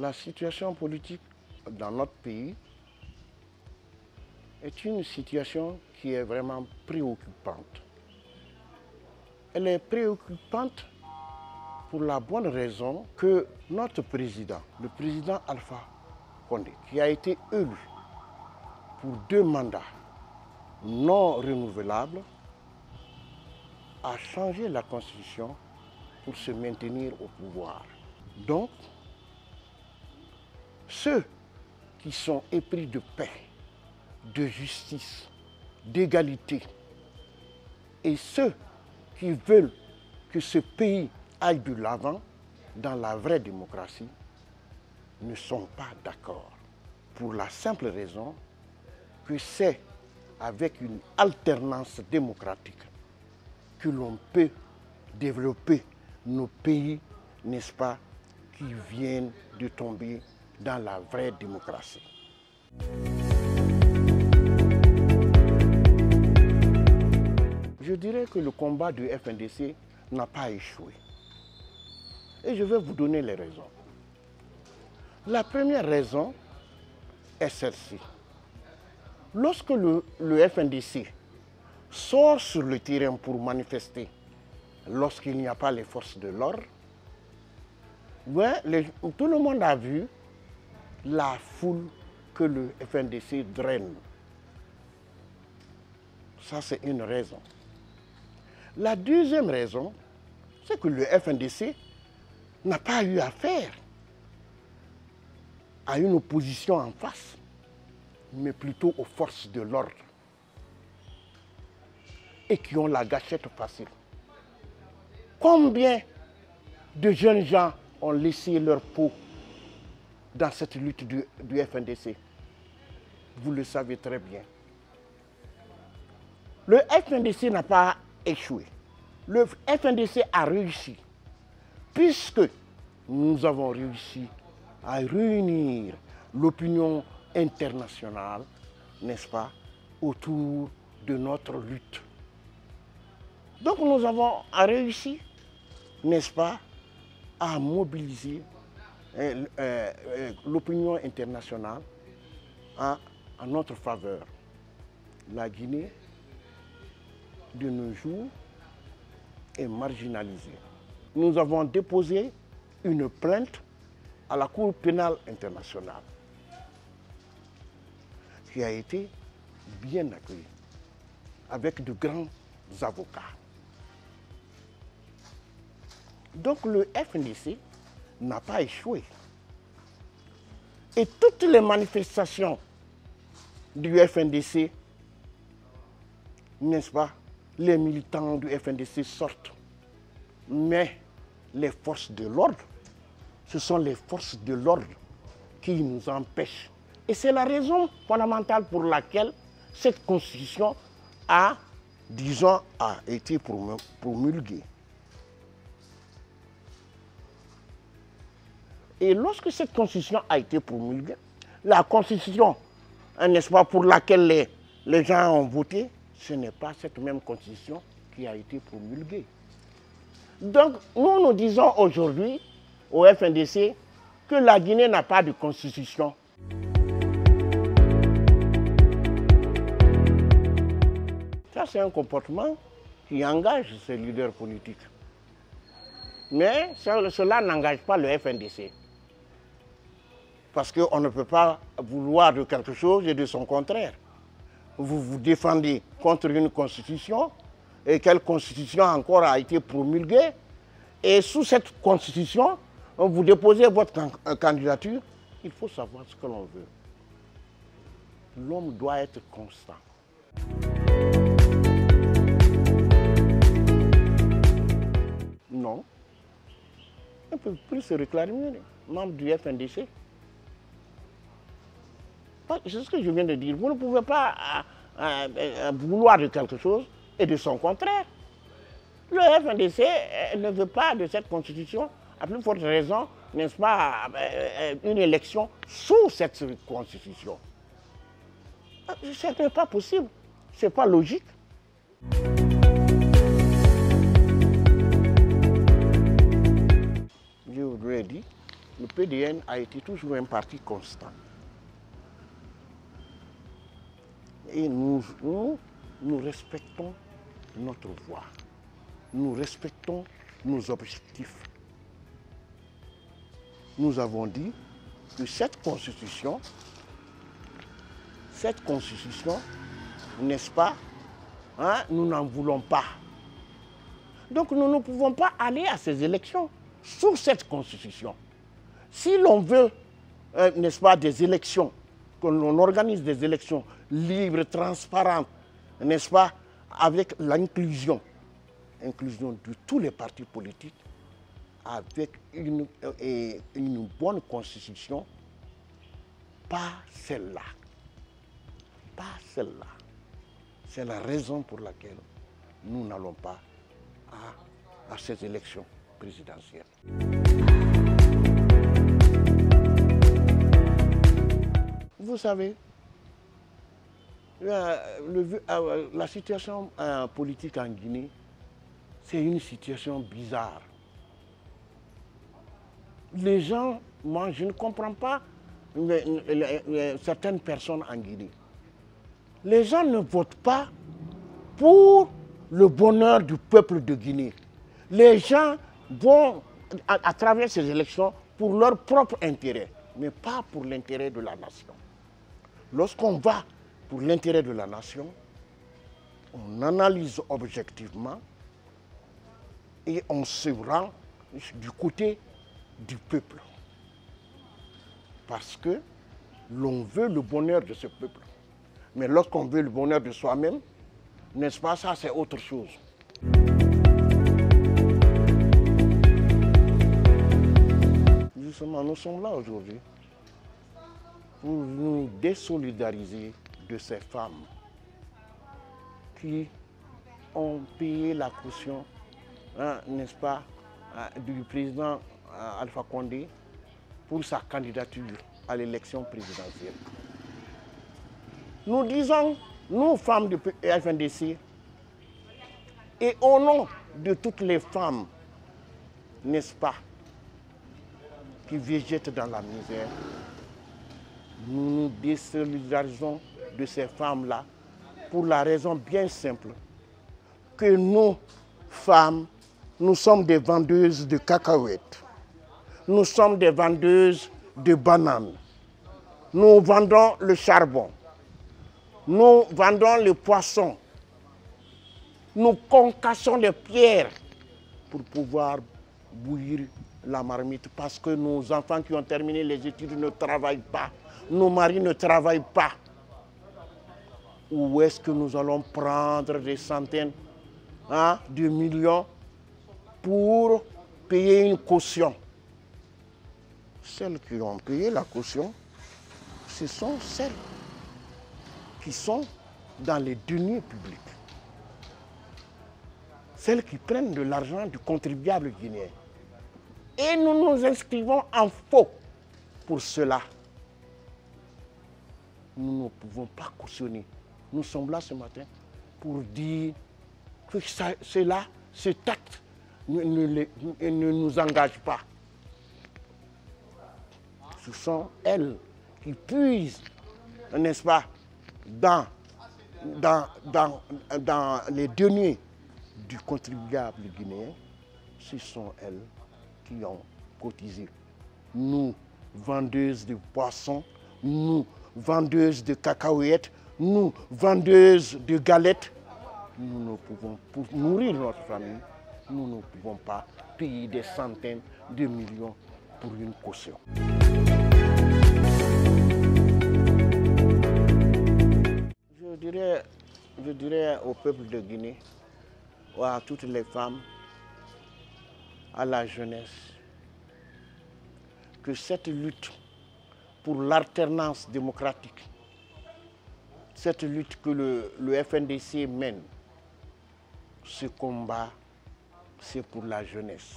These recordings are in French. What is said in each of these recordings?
La situation politique dans notre pays est une situation qui est vraiment préoccupante. Elle est préoccupante pour la bonne raison que notre président, le président Alpha Condé, qui a été élu pour 2 mandats non renouvelables, a changé la Constitution pour se maintenir au pouvoir. Donc, ceux qui sont épris de paix, de justice, d'égalité, et ceux qui veulent que ce pays aille de l'avant dans la vraie démocratie, ne sont pas d'accord. Pour la simple raison que c'est avec une alternance démocratique que l'on peut développer nos pays, n'est-ce pas, qui viennent de tomber dans la vraie démocratie. Je dirais que le combat du FNDC n'a pas échoué. Et je vais vous donner les raisons. La première raison est celle-ci. Lorsque le FNDC sort sur le terrain pour manifester, lorsqu'il n'y a pas les forces de l'ordre, tout le monde a vu la foule que le FNDC draine. Ça, c'est une raison. La deuxième raison, c'est que le FNDC n'a pas eu affaire à une opposition en face, mais plutôt aux forces de l'ordre et qui ont la gâchette facile. Combien de jeunes gens ont laissé leur peau dans cette lutte du FNDC? Vous le savez très bien. Le FNDC n'a pas échoué. Le FNDC a réussi, puisque nous avons réussi à réunir l'opinion internationale, n'est-ce pas, autour de notre lutte. Donc nous avons réussi, n'est-ce pas, à mobiliser l'opinion internationale en notre faveur. La Guinée, de nos jours, est marginalisée. Nous avons déposé une plainte à la Cour pénale internationale qui a été bien accueillie avec de grands avocats. Donc le FNDC n'a pas échoué. Et toutes les manifestations du FNDC, n'est-ce pas, les militants du FNDC sortent. Mais les forces de l'ordre, ce sont les forces de l'ordre qui nous empêchent. Et c'est la raison fondamentale pour laquelle cette constitution a été promulguée. Et lorsque cette constitution a été promulguée, la constitution, n'est-ce pas, pour laquelle les gens ont voté, ce n'est pas cette même constitution qui a été promulguée. Donc, nous disons aujourd'hui au FNDC que la Guinée n'a pas de constitution. Ça, c'est un comportement qui engage ces leaders politiques. Mais cela n'engage pas le FNDC. Parce qu'on ne peut pas vouloir de quelque chose et de son contraire. Vous vous défendez contre une constitution, et quelle constitution encore a été promulguée, et sous cette constitution, vous déposez votre candidature, il faut savoir ce que l'on veut. L'homme doit être constant. Non. On ne peut plus se réclamer membre du FNDC. C'est ce que je viens de dire. Vous ne pouvez pas vouloir de quelque chose et de son contraire. Le FNDC ne veut pas de cette constitution, à plus forte raison, n'est-ce pas, une élection sous cette constitution. Ce n'est pas possible, ce n'est pas logique. Je voudrais dire, le l'UPDN a été toujours un parti constant. Et nous respectons notre voix. Nous respectons nos objectifs. Nous avons dit que cette constitution, n'est-ce pas, hein, nous n'en voulons pas. Donc nous ne pouvons pas aller à ces élections sous cette constitution. Si l'on veut, n'est-ce pas, des élections, que l'on organise des élections libres, transparentes, n'est-ce pas, avec l'inclusion de tous les partis politiques, avec une bonne constitution, pas celle-là. Pas celle-là. C'est la raison pour laquelle nous n'allons pas à ces élections présidentielles. Vous savez, la situation politique en Guinée, c'est une situation bizarre. Les gens, moi je ne comprends pas certaines personnes en Guinée. Les gens ne votent pas pour le bonheur du peuple de Guinée. Les gens vont à travers ces élections pour leur propre intérêt, mais pas pour l'intérêt de la nation. Lorsqu'on va pour l'intérêt de la nation, on analyse objectivement et on se rend du côté du peuple. Parce que l'on veut le bonheur de ce peuple. Mais lorsqu'on veut le bonheur de soi-même, n'est-ce pas, ça c'est autre chose. Justement, nous sommes là aujourd'hui pour nous désolidariser de ces femmes qui ont payé la caution, hein, n'est-ce pas, du président Alpha Condé pour sa candidature à l'élection présidentielle. Nous disons, nous femmes du FNDC, et au nom de toutes les femmes, n'est-ce pas, qui végètent dans la misère, nous nous désolidarisons de ces femmes-là pour la raison bien simple que nous, femmes, nous sommes des vendeuses de cacahuètes. Nous sommes des vendeuses de bananes. Nous vendons le charbon. Nous vendons le poisson. Nous concassons les pierres pour pouvoir bouillir la marmite parce que nos enfants qui ont terminé les études ne travaillent pas. Nos maris ne travaillent pas. Où est-ce que nous allons prendre des centaines de millions pour payer une caution? Celles qui ont payé la caution, ce sont celles qui sont dans les deniers publics. Celles qui prennent de l'argent du contribuable guinéen. Et nous nous inscrivons en faux pour cela. Nous ne pouvons pas cautionner. Nous sommes là ce matin pour dire que cela, cet acte ne nous engage pas. Ce sont elles qui puisent, n'est-ce pas, dans les deniers du contribuable guinéen. Ce sont elles qui ont cotisé. Nous, vendeuses de poissons, nous, vendeuses de cacahuètes, nous, vendeuses de galettes, nous ne pouvons, pour nourrir notre famille, nous ne pouvons pas payer des centaines de millions pour une caution. Je dirais au peuple de Guinée, à toutes les femmes, à la jeunesse, que cette lutte pour l'alternance démocratique, cette lutte que le FNDC mène, ce combat, c'est pour la jeunesse.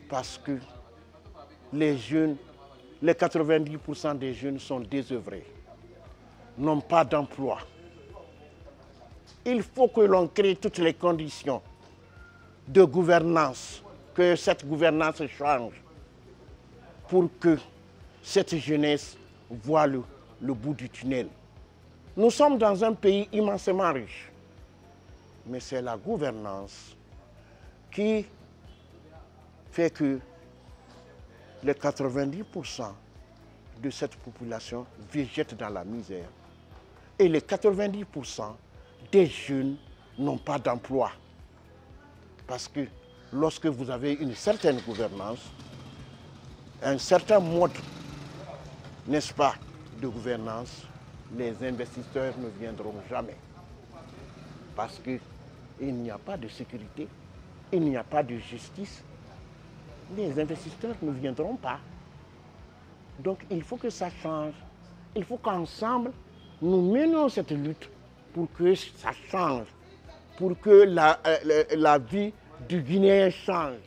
Parce que les jeunes, les 90% des jeunes sont désœuvrés, n'ont pas d'emploi. Il faut que l'on crée toutes les conditions de gouvernance, que cette gouvernance change. pour que cette jeunesse voit le bout du tunnel. Nous sommes dans un pays immensément riche, mais c'est la gouvernance qui fait que les 90% de cette population végète dans la misère et les 90% des jeunes n'ont pas d'emploi. Parce que lorsque vous avez une certaine gouvernance, un certain mode, n'est-ce pas, de gouvernance, les investisseurs ne viendront jamais. Parce qu'il n'y a pas de sécurité, il n'y a pas de justice, les investisseurs ne viendront pas. Donc il faut que ça change. Il faut qu'ensemble, nous menions cette lutte pour que ça change, pour que la vie du Guinéen change.